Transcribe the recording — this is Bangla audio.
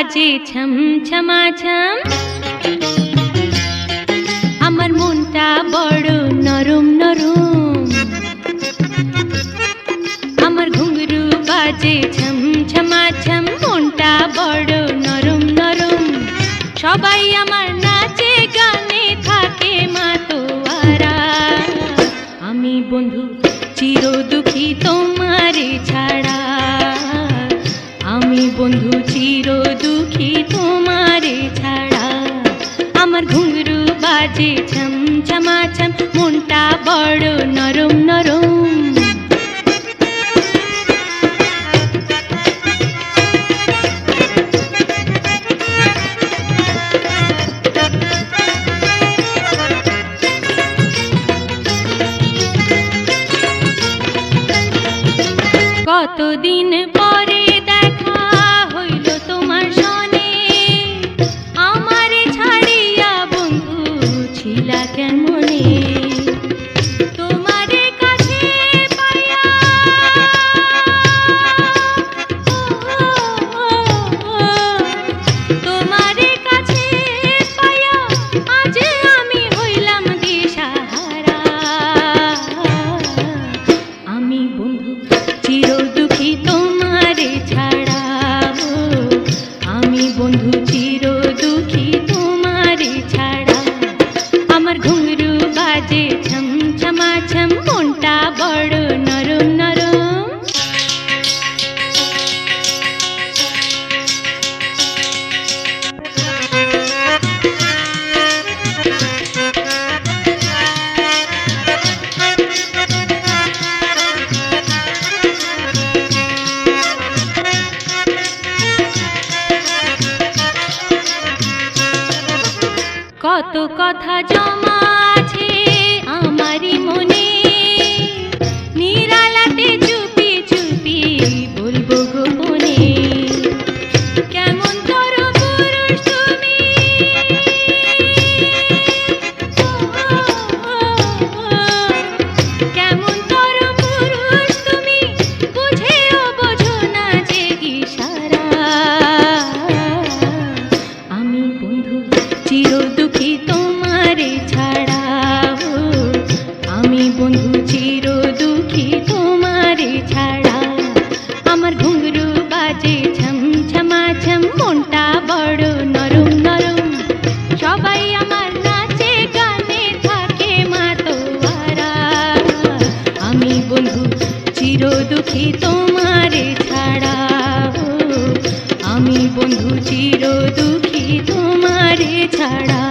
বাজে ছম ছমাছম। আমার মনটা বড় নরম নরম, আমার ঘুঙরু বাজে ছম ছমাছম, মনটা বড় নরম নরম। সবাই আমার নাচে গানে থাকে মাতোয়ারা। আমি বন্ধু চির দুঃখী তোমারে ছাড়া, আমি বন্ধু চির দুঃখী তোমারে ছাড়া। আমার ঘুঙরু বাজে ছম ছমাছম, মনটা বড় নরম নরম। কতদিন পরে দেখা হইল তোমার সনে, আমারে ছাড়িয়া বন্ধু ছিলা কেমনে। তোমারে কাছে পাইয়া, তোমারে কাছে পাইয়া আজ আমি হইলাম দিশাহারা। আমি বন্ধু চির দুঃখী তোমারে ছাড়া, আমি বন্ধু চির দুঃখী তোমারে ছাড়া। আমার ঘুঙরু বাজে ছম ছমাছম, মনটা বড় নরম নরম। কত কথা জমা আছে আমারই মনে, নিরালাতে চুপি চুপি বলবো গোপনে। কেমন তর পুরুষ তুমি, কেমন তর পুরুষ তুমি, বুঝেও বোঝো না যে ইশারা। আমি বন্ধু চির দুঃখী তোমারে ছাড়া, আমি বন্ধু চির দুঃখী তোমারে ছাড়া। আমার ঘুঙরু বাজে ছম ছমাছম, মনটা বড় নরম নরম। সবাই আমার নাচে গানে থাকে মাতোয়ারা। আমি বন্ধু চির দুঃখী তোমারে ছাড়া, আমি বন্ধু চির দুঃখী তোমারে ছাড়া।